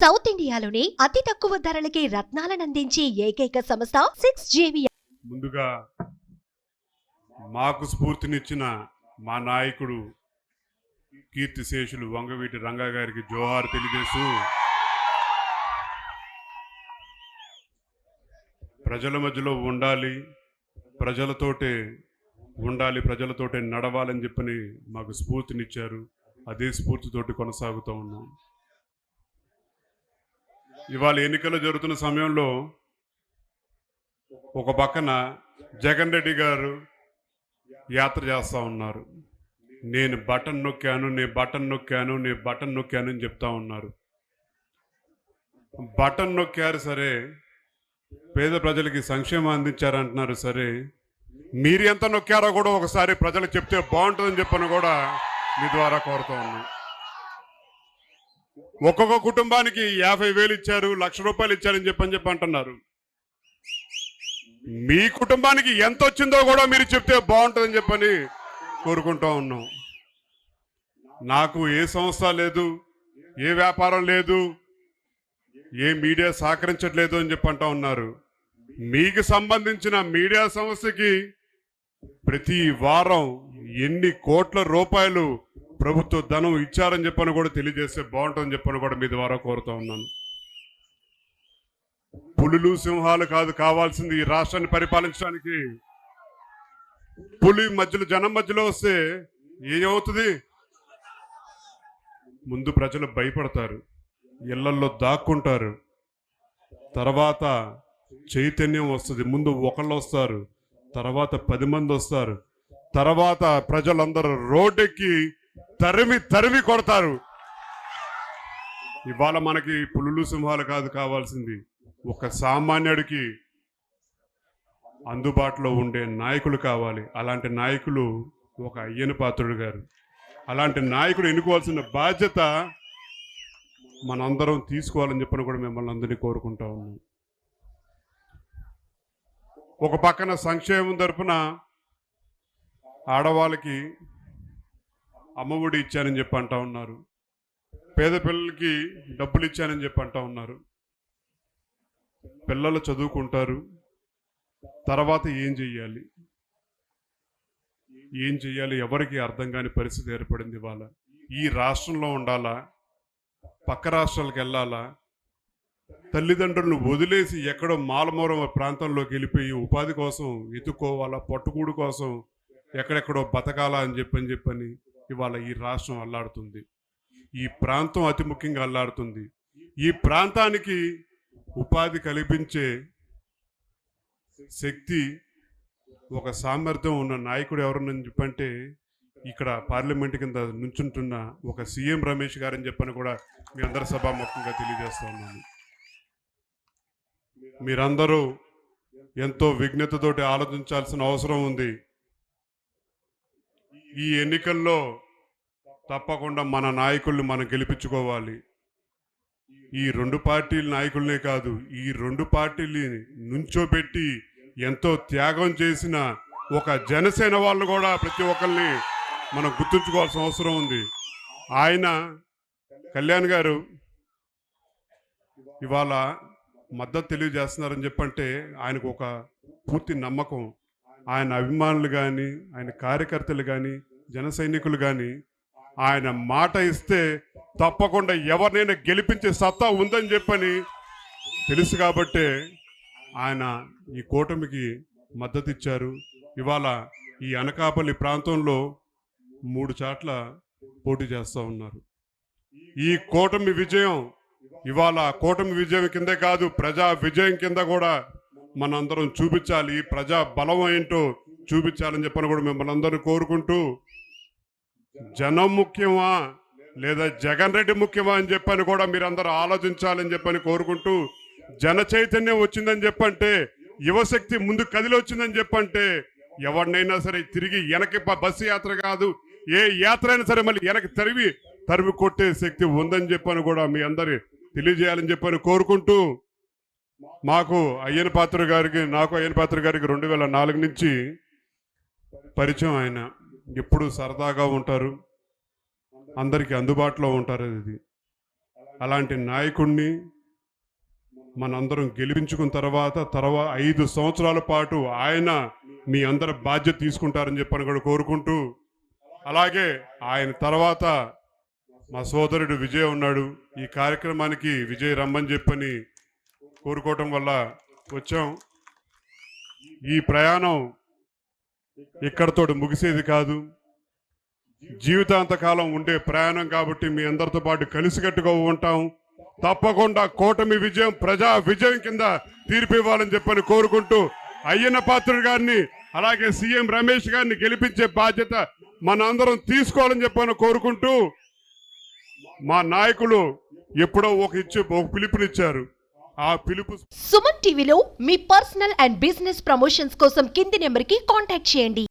South ఇండియాలోని అతి తక్కువ ధరలకి రత్నాలను అందించే ఏకైక సంస్థ 6JV. ముందుగా మాకు స్ఫూర్తినిచ్చిన మా నాయకుడు కీర్తిశేషులు వంగవీటి రంగా గారికి జోహార్ తెలియజేస్తూ, ప్రజల మధ్యలో ఉండాలి, ప్రజలతోటే ఉండాలి, ప్రజలతోటే నడవాలని చెప్పని మాకు స్ఫూర్తినిచ్చారు. అదే స్ఫూర్తితోటి కొనసాగుతూ ఉన్నాం. ఇవాళ ఎన్నికలు జరుగుతున్న సమయంలో ఒక పక్కన జగన్ రెడ్డి గారు యాత్ర చేస్తూ ఉన్నారు. నేను బటన్ నొక్కాను అని చెప్తా ఉన్నారు. బటన్ నొక్కారు సరే, పేద ప్రజలకి సంక్షేమం అందించారంటున్నారు సరే, మీరు ఎంత నొక్కారో కూడా ఒకసారి ప్రజలకు చెప్తే బాగుంటుందని చెప్పని కూడా మీ ద్వారా కోరుతూ ఉన్నాం. ఒక్కొక్క కుటుంబానికి 50,000 ఇచ్చారు, ₹1,00,000 ఇచ్చారని చెప్పి అంటున్నారు. మీ కుటుంబానికి ఎంత వచ్చిందో కూడా మీరు చెప్తే బాగుంటుందని చెప్పని కోరుకుంటూ ఉన్నాం. నాకు ఏ సంస్థ లేదు, ఏ వ్యాపారం లేదు, ఏ మీడియా సహకరించట్లేదు అని చెప్పి అంటూ ఉన్నారు. మీకు సంబంధించిన మీడియా సంస్థకి ప్రతి వారం ఎన్ని కోట్ల రూపాయలు ప్రభుత్వ ధనం ఇచ్చారని చెప్పని కూడా తెలియజేస్తే బాగుంటుందని చెప్పని కూడా మీ ద్వారా కోరుతూ ఉన్నాను. పులులు సింహాలు కాదు కావాల్సింది ఈ రాష్ట్రాన్ని పరిపాలించడానికి. పులి మధ్యలో, జనం మధ్యలో వస్తే ఏమవుతుంది? ముందు ప్రజలు భయపడతారు, ఇళ్లల్లో దాక్కుంటారు, తర్వాత చైతన్యం వస్తుంది. ముందు ఒకళ్ళు వస్తారు, తర్వాత 10 మంది వస్తారు, తర్వాత ప్రజలందరూ రోడ్డెక్కి తరిమి కొడతారు. ఇవాళ మనకి పులులు సింహాలు కాదు కావాల్సింది, ఒక సామాన్యుడికి అందుబాటులో ఉండే నాయకులు కావాలి. అలాంటి నాయకులు ఒక అయ్యన పాత్రుడు గారు. అలాంటి నాయకుడు ఎన్నుకోవాల్సిన బాధ్యత మనందరం తీసుకోవాలని చెప్పని కూడా మిమ్మల్ని అందరినీ కోరుకుంటా ఉన్నాం. ఒక పక్కన సంక్షేమం తరపున ఆడవాళ్ళకి అమ్మఒడి ఇచ్చానని చెప్పి అంటా ఉన్నారు, పేద పిల్లలకి డబ్బులు ఇచ్చానని చెప్పి అంటా ఉన్నారు. పిల్లలు చదువుకుంటారు, తర్వాత ఏం చెయ్యాలి ఎవరికి అర్థం కాని పరిస్థితి ఏర్పడింది. ఇవాళ ఈ రాష్ట్రంలో ఉండాలా, పక్క రాష్ట్రాలకు వెళ్ళాలా, తల్లిదండ్రులను వదిలేసి ఎక్కడో మాలమూల ప్రాంతంలోకి వెళ్ళిపోయి ఉపాధి కోసం ఎత్తుకోవాలా, పట్టుకూడు కోసం ఎక్కడెక్కడో బతకాలా అని చెప్పని ఇవాళ ఈ రాష్ట్రం అల్లాడుతుంది. ఈ ప్రాంతం అతి ముఖ్యంగా అల్లాడుతుంది. ఈ ప్రాంతానికి ఉపాధి కల్పించే శక్తి, ఒక సామర్థ్యం ఉన్న నాయకుడు ఎవరని చెప్పంటే ఇక్కడ పార్లమెంట్ కింద నుంచుంటున్న ఒక సీఎం రమేష్ గారని చెప్పని కూడా మీ అందరి సభాముఖంగా తెలియజేస్తా ఉన్నాను. మీరందరూ ఎంతో విజ్ఞతతోటి ఆలోచించాల్సిన అవసరం ఉంది. ఈ ఎన్నికల్లో తప్పకుండా మన నాయకుల్ని మనం గెలిపించుకోవాలి. ఈ 2 పార్టీల నాయకులనే కాదు, ఈ 2 పార్టీలని నుంచోబెట్టి ఎంతో త్యాగం చేసిన ఒక జనసేన వాళ్ళు కూడా ప్రతి ఒక్కరిని మనం గుర్తుంచుకోవాల్సిన అవసరం ఉంది. ఆయన కళ్యాణ్ గారు ఇవాళ మద్దతు తెలియజేస్తున్నారని చెప్పంటే ఆయనకు ఒక పూర్తి నమ్మకం. ఆయన అభిమానులు కానీ, ఆయన కార్యకర్తలు కానీ, జన సైనికులు కానీ ఆయన మాట ఇస్తే తప్పకుండా ఎవరినైనా గెలిపించే సత్తా ఉందని చెప్పని తెలుసు కాబట్టే ఆయన ఈ కూటమికి మద్దతు ఇచ్చారు. ఇవాళ ఈ అనకాపల్లి ప్రాంతంలో 3 చోట్ల పోటీ చేస్తూ ఉన్నారు. ఈ కూటమి విజయం ఇవాళ కూటమి విజయం కిందే కాదు, ప్రజా విజయం కింద కూడా మనందరం చూపించాలి. ప్రజా బలం ఏంటో చూపించాలని చెప్పని కూడా మిమ్మల్ని అందరూ కోరుకుంటూ, జనం ముఖ్యమా లేదా జగన్ రెడ్డి ముఖ్యమా అని చెప్పని కూడా మీరందరూ ఆలోచించాలని చెప్పని కోరుకుంటూ, జన చైతన్యం వచ్చిందని చెప్పంటే, యువశక్తి ముందు కదిలి వచ్చిందని చెప్పంటే ఎవరినైనా సరే తిరిగి వెనక్కి బస్సు యాత్ర కాదు, ఏ యాత్ర అయినా సరే మళ్ళీ వెనక్కి తరిమి కొట్టే శక్తి ఉందని చెప్పని కూడా మీ అందరి తెలియజేయాలని చెప్పని కోరుకుంటూ, నాకు అయ్యన పాత్ర గారికి 2004 నుంచి పరిచయం. ఆయన ఎప్పుడు సరదాగా ఉంటారు, అందరికీ అందుబాటులో ఉంటారు. ఇది అలాంటి నాయకుడిని మనందరం గెలిపించుకున్న తర్వాత 5 సంవత్సరాల పాటు ఆయన మీ అందరి బాధ్యత తీసుకుంటారని చెప్పని కూడా కోరుకుంటూ, అలాగే ఆయన తర్వాత మా సోదరుడు విజయ్ ఉన్నాడు. ఈ కార్యక్రమానికి విజయ్ రమ్మని చెప్పని కోరుకోవటం వల్ల వచ్చాం. ఈ ప్రయాణం ఇక్కడతో ముగిసేది కాదు, జీవితాంతకాలం ఉండే ప్రయాణం కాబట్టి మీ అందరితో పాటు కలిసికట్టుగా ఉంటాం. తప్పకుండా కూటమి విజయం ప్రజా విజయం కింద తీర్పు ఇవ్వాలని చెప్పని కోరుకుంటూ, అయ్యన్న పాత్రుడు గారిని అలాగే సీఎం రమేష్ గారిని గెలిపించే బాధ్యత మన అందరం తీసుకోవాలని చెప్పని కోరుకుంటూ, మా నాయకులు ఎప్పుడో ఒక పిలుపునిచ్చారు. ఆ పిలుపు సుమన్ టీవీలో మీ పర్సనల్ అండ్ బిజినెస్ ప్రమోషన్స్ కోసం కింది నెంబర్కి కాంటాక్ట్ చేయండి.